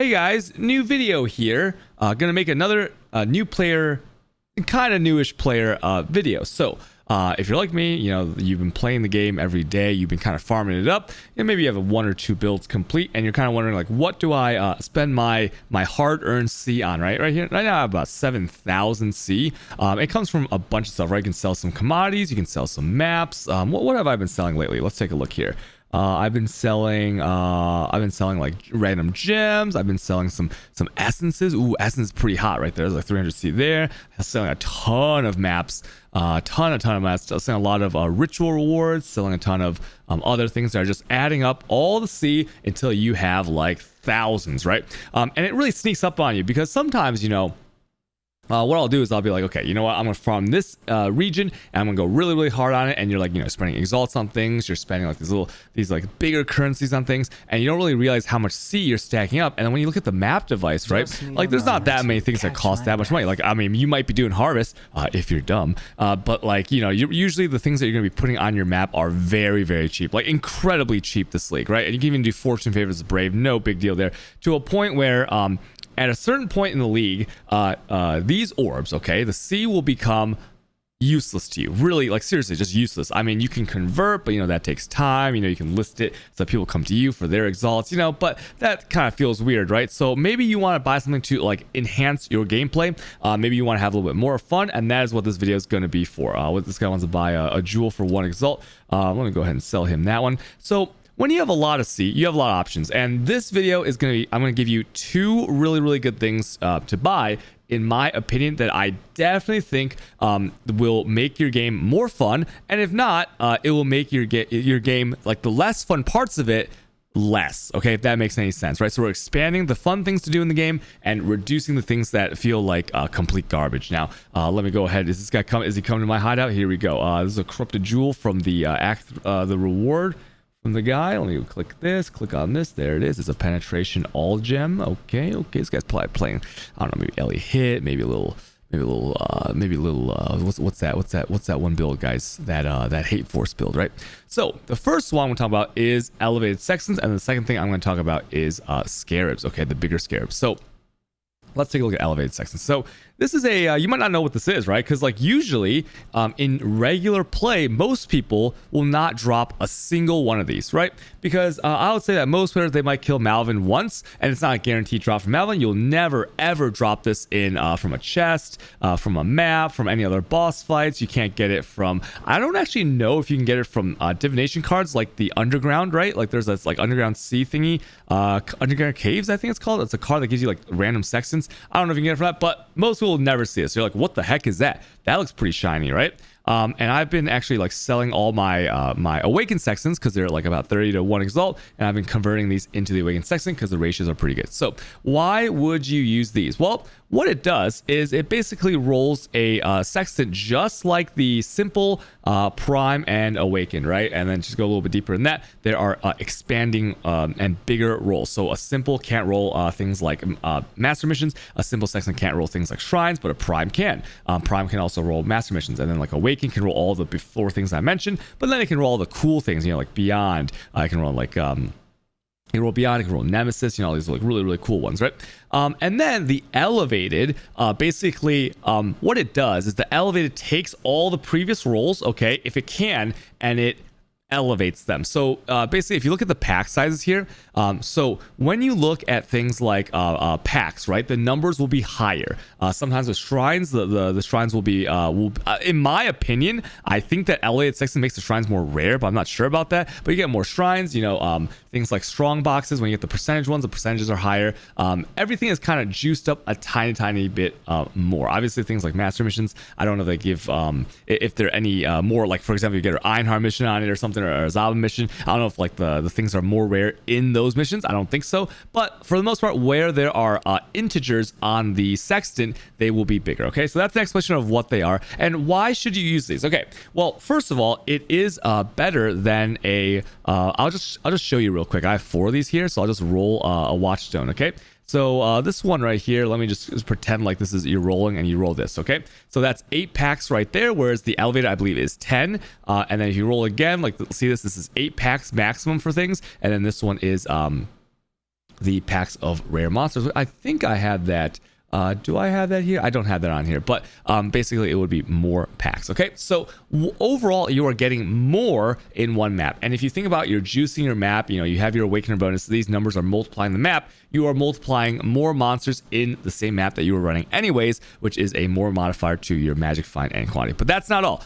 Hey guys, new video here. Gonna make another new player, kind of newish player video. So if you're like me, you know, you've been playing the game every day, you've been kind of farming it up, and maybe you have one or two builds complete, and you're kind of wondering like, what do I spend my hard-earned C on? Right here, right now I have about 7,000 C. It comes from a bunch of stuff, right? You can sell some commodities, you can sell some maps. What have I been selling lately? Let's take a look here. I've been selling like random gems. I've been selling some essences. Ooh, essence is pretty hot right there. There's like 300 C there. I'm selling a ton of maps, ton of maps. Selling a lot of ritual rewards. Selling a ton of other things that are just adding up all the C until you have like thousands, right? And it really sneaks up on you because sometimes, you know, what I'll do is I'll be like, okay, you know what? I'm gonna farm this region, and I'm gonna go really hard on it. And you're like, you know, spending exalts on things. You're spending like these like bigger currencies on things, and you don't really realize how much C you're stacking up. And then when you look at the map device, right? Like, there's not that many things that cost that much money. Like, I mean, you might be doing harvest if you're dumb, but like, you know, usually the things that you're gonna be putting on your map are very cheap, like incredibly cheap this league, right? And you can even do fortune favors brave, no big deal there. To a point where at a certain point in the league, these orbs, okay, the C will become useless to you. Really, like, seriously, just useless. I mean, you can convert, but you know, that takes time. You know, you can list it so people come to you for their exalts, you know, but that kind of feels weird, right? So maybe you want to buy something to like enhance your gameplay. Maybe you want to have a little bit more fun, and that is what this video is going to be for. What this guy wants to buy a jewel for 1 exalt. Let me go ahead and sell him that one. So when you have a lot of C, you have a lot of options, and this video is going to be, I'm going to give you 2 really good things to buy, in my opinion, that I definitely think will make your game more fun, and if not, it will make your game, like the less fun parts of it, less. Okay, if that makes any sense, right? So we're expanding the fun things to do in the game and reducing the things that feel like complete garbage. Now, let me go ahead. Is this guy come? Is he coming to my hideout? Here we go. This is a corrupted jewel from the the reward from the guy. Let me click this, click on this. There it is. It's a penetration all gem. Okay. This guy's probably playing, I don't know, maybe Ellie hit, maybe a little what's that one build, guys? That hate force build, right? So the first one we're talking about is elevated sextants, and the second thing I'm going to talk about is scarabs. Okay, the bigger scarabs. So let's take a look at elevated sextants. So this is a you might not know what this is, right? Because like usually in regular play, most people will not drop a single one of these, right? Because I would say that most players, they might kill Malvin once, and it's not a guaranteed drop from Malvin. You'll never ever drop this in from a chest, from a map, from any other boss fights. You can't get it from, I don't actually know if you can get it from divination cards like the underground, right? Like there's this like underground sea thingy, underground caves, I think it's called. It's a card that gives you like random sextants. I don't know if you can get it from that, but most people will never see this. You're like, what the heck is that? That looks pretty shiny, right? And I've been actually like selling all my my awakened sextants because they're like about 30 to 1 exalt, and I've been converting these into the awakened sextant because the ratios are pretty good. So why would you use these? Well, what it does is it basically rolls a sextant just like the simple prime and awakened, right? And then just go a little bit deeper in that, there are expanding and bigger rolls. So a simple can't roll things like master missions. A simple sextant can't roll things like shrines, but a prime can. Prime can also roll master missions, and then like awakened can roll all the before things I mentioned, but then it can roll all the cool things, you know, like beyond. I can roll like you can roll beyond, you can roll nemesis, you know, all these like really cool ones, right? And then the elevated, basically what it does is the elevated takes all the previous rolls, okay, if it can, and it elevates them. So basically, if you look at the pack sizes here, so when you look at things like packs, right, the numbers will be higher. Sometimes with shrines, the shrines will be in my opinion, I think that elevated sextant makes the shrines more rare, but I'm not sure about that. But you get more shrines, you know, things like strong boxes. When you get the percentage ones, the percentages are higher. Everything is kind of juiced up a tiny bit more. Obviously, things like master missions, I don't know if they give if there are any more, like for example, you get an Einhar mission on it or something, or a Zaba mission. I don't know if like the things are more rare in those missions. I don't think so, but for the most part, where there are integers on the sextant, they will be bigger. Okay, so that's the explanation of what they are and why should you use these. Okay, well, first of all, it is better than a I'll just show you real quick. I have 4 of these here, so I'll just roll a watchstone. Okay, so this one right here, let me just pretend like this is, you're rolling and you roll this. Okay, so that's 8 packs right there, whereas the elevator, I believe, is 10. And then if you roll again, like, see this is 8 packs maximum for things, and then this one is the packs of rare monsters. I think I had that. Do I have that here? I don't have that on here, but basically it would be more packs. Okay, so overall you are getting more in one map. And if you think about your juicing your map, you have your awakener bonus, these numbers are multiplying the map. You are multiplying more monsters in the same map that you were running anyways, which is a more modifier to your magic find and quantity. But that's not all.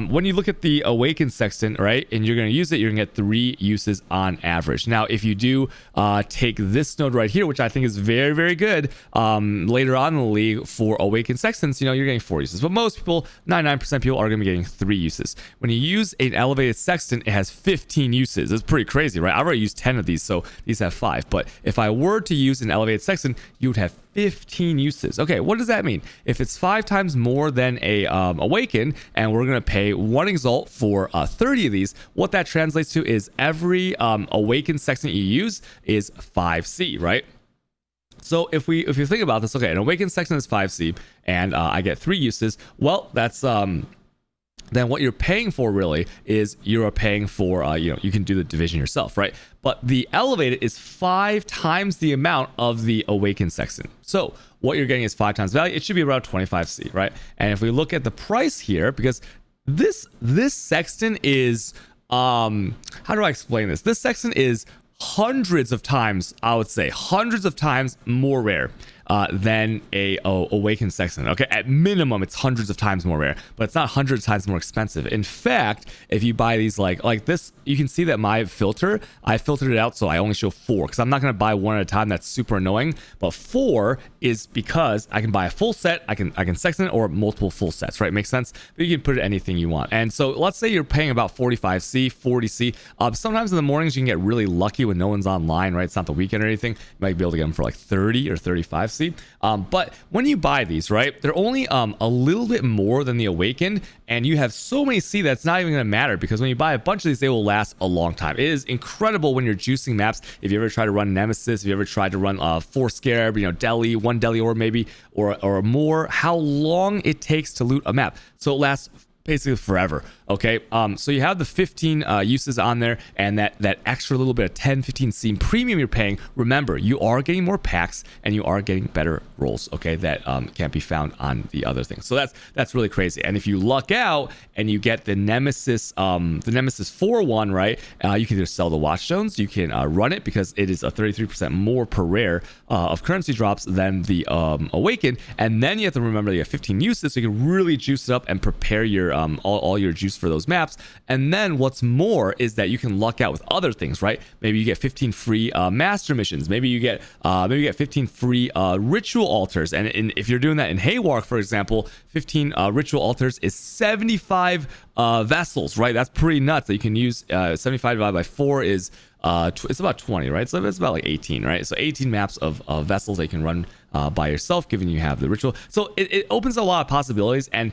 When you look at the awakened sextant, right, and you're going to use it, you're going to get 3 uses on average. Now if you do take this node right here, which I think is very, very good, later on in the league for awakened sextants, you're getting 4 uses, but most people, 99% people, are going to be getting 3 uses. When you use an elevated sextant, it has 15 uses. It's pretty crazy, right? I've already used 10 of these, so these have 5. But if I were to use an elevated sextant, you would have 15 uses. Okay, what does that mean? If it's 5 times more than a awaken, and we're going to pay 1 exalt for 30 of these, what that translates to is every awakened sextant you use is 5C, right? So if you think about this, okay, an awakened sextant is 5C, and I get 3 uses. Well, that's then what you're paying for really is you're paying for you can do the division yourself, right? But the elevated is 5 times the amount of the awakened sextant. So what you're getting is 5 times value. It should be around 25C, right? And if we look at the price here, because this sextant is how do I explain this? This sextant is hundreds of times, I would say hundreds of times more rare than a awakened sextant. Okay, at minimum it's hundreds of times more rare, but it's not hundreds of times more expensive. In fact, if you buy these like this, you can see that my filter, I filtered it out so I only show 4, because I'm not going to buy 1 at a time. That's super annoying. But 4 is because I can buy a full set, I can sextant, or multiple full sets, right? Makes sense. But you can put anything you want. And so let's say you're paying about 45C, 40C. Sometimes in the mornings you can get really lucky when no one's online, right? It's not the weekend or anything. You might be able to get them for like 30 or 35C. But when you buy these, right, they're only a little bit more than the awakened, and you have so many C that's not even going to matter, because when you buy a bunch of these, they will last a long time. It is incredible when you're juicing maps. If you ever try to run Nemesis, if you ever tried to run 4 Scarab, Deli, 1 Deli or maybe, or more, how long it takes to loot a map. So it lasts basically forever. Okay, so you have the 15 uses on there, and that extra little bit of 10-15 premium you're paying. Remember, you are getting more packs and you are getting better rolls, okay, that can't be found on the other things. So that's really crazy. And if you luck out and you get the Nemesis 4-1, right, you can either sell the Watchstones, you can run it, because it is a 33% more per rare of currency drops than the Awaken. And then you have to remember you have 15 uses, so you can really juice it up and prepare your all your juice for those maps. And then what's more is that you can luck out with other things, right? Maybe you get 15 free master missions. Maybe you get 15 free ritual altars. And if you're doing that in Haywark, for example, 15 ritual altars is 75 vessels, right? That's pretty nuts. That you can use 75 divided by 4 is it's about 20, right? So it's about like 18, right? So 18 maps of vessels that you can run by yourself, given you have the ritual. So it opens a lot of possibilities. And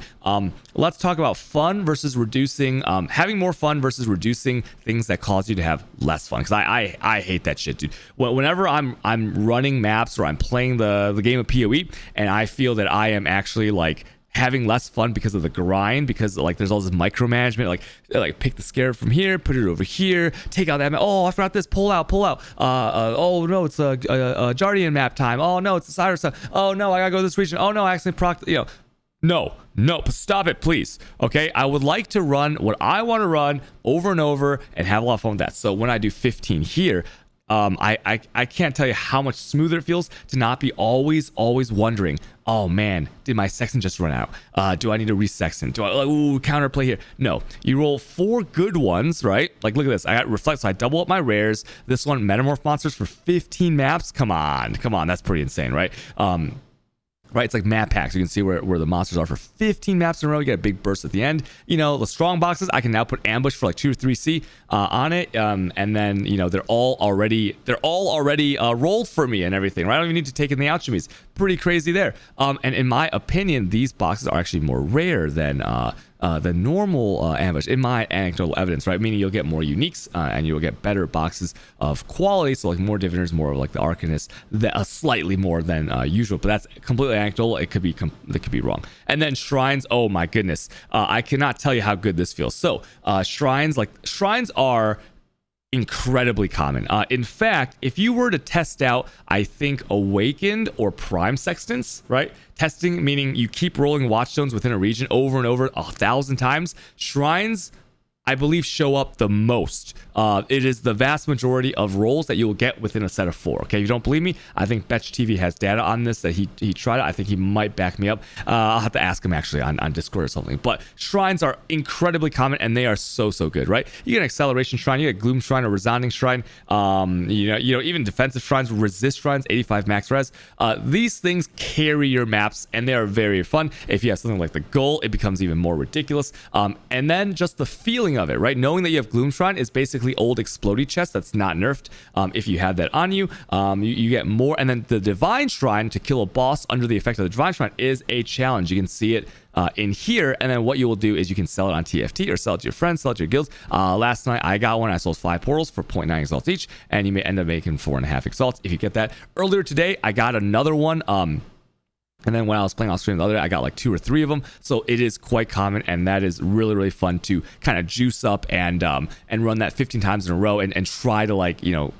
let's talk about fun versus reducing, having more fun versus reducing things that cause you to have less fun. Because I hate that shit, dude. Whenever I'm running maps or I'm playing the game of PoE and I feel that I am actually like having less fun because of the grind, because like there's all this micromanagement, like pick the scarab from here, put it over here, take out that map. Oh, I forgot this, pull out. Oh no, it's a Jardian map time. Oh no, it's a Cyrus time. Oh no, I gotta go to this region. Oh no, I accidentally proc, no, stop it, please. Okay, I would like to run what I want to run over and over and have a lot of fun with that. So when I do 15 here, I can't tell you how much smoother it feels to not be always wondering, oh man, did my sextant just run out? Do I need to resextant? Do I counterplay here? No, you roll 4 good ones, right? Like look at this, I got reflect, so I double up my rares. This one, metamorph monsters for 15 maps. Come on, that's pretty insane, right? Right, it's like map packs. You can see where the monsters are for 15 maps in a row. You get a big burst at the end. The strong boxes, I can now put ambush for like 2 or 3C on it, and then they're all already rolled for me and everything. Right, I don't even need to take in the alchemies. Pretty crazy there. And in my opinion, these boxes are actually more rare than the normal ambush, in my anecdotal evidence, right? Meaning you'll get more uniques and you'll get better boxes of quality, so like more diviners, more of like the arcanists, slightly more than usual, but that's completely anecdotal. It could be wrong. And then shrines, oh my goodness, I cannot tell you how good this feels. So shrines are incredibly common. In fact, if you were to test out, I think, awakened or prime sextants, right? Testing meaning you keep rolling watchstones within a region over and over 1,000 times. Shrines, I believe, show up the most. It is the vast majority of rolls that you will get within a set of 4. Okay, if you don't believe me, I think Betch TV has data on this that he tried it. I think he might back me up. I'll have to ask him actually on Discord or something. But shrines are incredibly common and they are so good, right? You get an acceleration shrine, you get gloom shrine, a resounding shrine. You know, even defensive shrines, resist shrines, 85 max res. These things carry your maps and they are very fun. If you have something like the goal, it becomes even more ridiculous. And then just the feeling of it, right? Knowing that you have gloom shrine is basically old explodey chest that's not nerfed. If you have that on you, you get more. And then the divine shrine, to kill a boss under the effect of the divine shrine, is a challenge. You can see it in here, and then what you will do is you can sell it on TFT or sell it to your friends, sell it to your guilds. Last night I got one. I sold 5 portals for 0.9 exalts each, and you may end up making 4.5 exalts if you get that. Earlier today I got another one, and then when I was playing off stream the other day, I got like 2 or 3 of them. So it is quite common, and that is really fun to kind of juice up and run that 15 times in a row and try to, like, you know,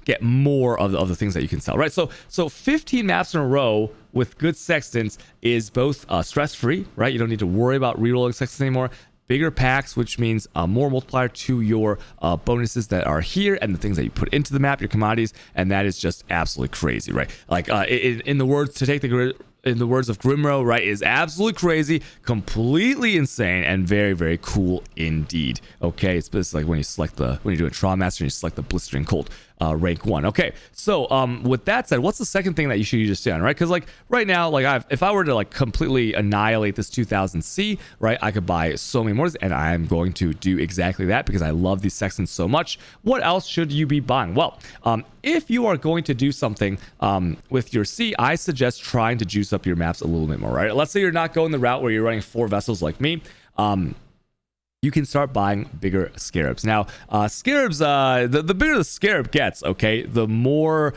get more of the things that you can sell, right? So 15 maps in a row with good sextants is both stress-free, right? You don't need to worry about rerolling sextants anymore. Bigger packs, which means more multiplier to your bonuses that are here and the things that you put into the map, your commodities, and that is just absolutely crazy, right? Like in the words of Grimro, right, is absolutely crazy, completely insane, and very cool indeed. Okay, it's like when you do a Trauma Master and you select the Blistering Cold rank 1. Okay, so with that said, what's the second thing that you should use just on, right? Because like right now, like if I were to like completely annihilate this 2000C, right, I could buy so many more, and I'm going to do exactly that because I love these sextants so much. What else should you be buying? Well, if you are going to do something with your C, I suggest trying to juice up your maps a little bit more, right? Let's say you're not going the route where you're running 4 vessels like me. You can start buying bigger scarabs. Now, scarabs, the bigger the scarab gets, okay, the more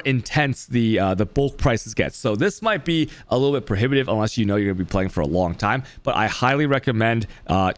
intense the bulk prices get. So this might be a little bit prohibitive unless you know you're gonna be playing for a long time. But I highly recommend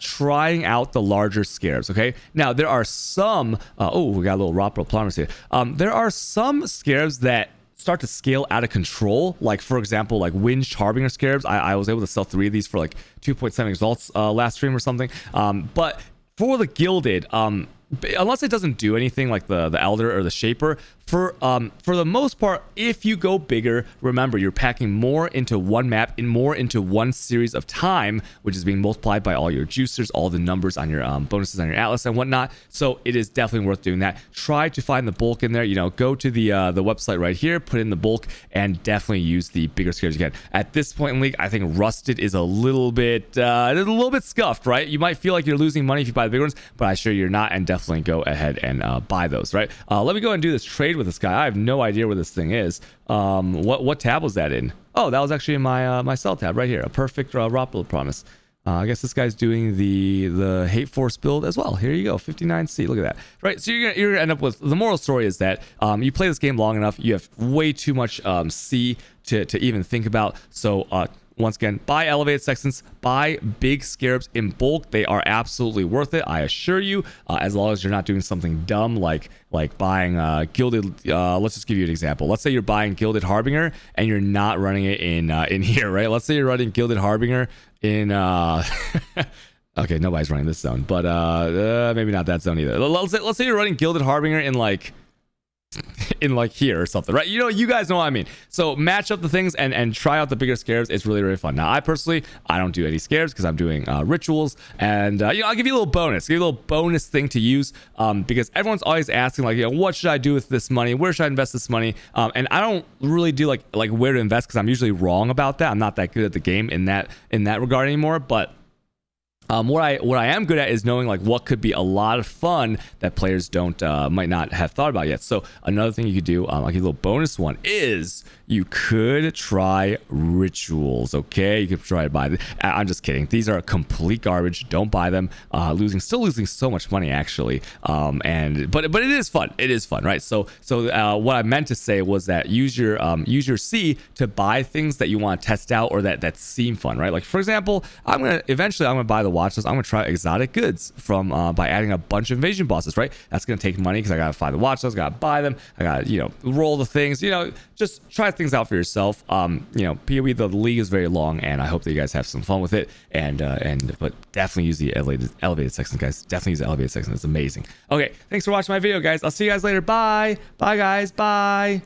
trying out the larger scarabs. Okay. Now there are some. Oh, we got a little Rockbro Plumbers here. There are some scarabs that start to scale out of control, like for example, like Winged Harbinger scarabs. I was able to sell 3 of these for like 2.7 exalts last stream or something. But for the gilded, unless it doesn't do anything like the Elder or the Shaper, for the most part, if you go bigger, remember you're packing more into one map and more into one series of time, which is being multiplied by all your juicers, all the numbers on your bonuses on your atlas and whatnot. So it is definitely worth doing that. Try to find the bulk in there. You know, go to the website right here, put in the bulk, and definitely use the bigger scarabs you can. At this point in League, I think Rusted is a little bit scuffed, right? You might feel like you're losing money if you buy the big ones, but I assure you're not, and definitely go ahead and buy those, right? Let me go and do this trade with this guy. I have no idea where this thing is. What tab was that in? Oh, that was actually in my my sell tab right here. A perfect rock build promise. I guess this guy's doing the hate force build as well. Here you go, 59C. Look at that. Right, so you're gonna end up with, the moral story is that you play this game long enough, you have way too much C to even think about. So once again, buy elevated sextants, buy big scarabs in bulk. They are absolutely worth it, I assure you, as long as you're not doing something dumb like buying gilded. Let's just give you an example. Let's say you're buying Gilded Harbinger and you're not running it in here, right? Let's say you're running Gilded Harbinger in okay, nobody's running this zone, but maybe not that zone either. Let's say you're running Gilded Harbinger in like here or something, right? You know, you guys know what I mean. So match up the things and try out the bigger scarabs. It's really fun. Now, I don't do any scarabs because I'm doing rituals, and you know, I'll give you a little bonus. Give you a little bonus thing to use, because everyone's always asking, like, you know, what should I do with this money? Where should I invest this money? And I don't really do like where to invest because I'm usually wrong about that. I'm not that good at the game in that regard anymore, but what I am good at is knowing like what could be a lot of fun that players might not have thought about yet. So another thing you could do, I'll give you a little bonus one, is you could try rituals. Okay, you could try to buy them. I'm just kidding. These are complete garbage. Don't buy them. Still losing so much money actually. But it is fun. It is fun, right? So what I meant to say was that use your C to buy things that you want to test out or that seem fun, right? Like for example, I'm gonna buy the watch list, I'm gonna try exotic goods from by adding a bunch of invasion bosses, right? That's gonna take money because I gotta find the watch list, gotta buy them, I gotta, you know, roll the things, you know, just try things out for yourself. You know, PoE, the league is very long, and I hope that you guys have some fun with it. But definitely use the elevated sextant, guys. Definitely use the elevated sextant. It's amazing. Okay, thanks for watching my video, guys. I'll see you guys later. Bye. Bye, guys. Bye.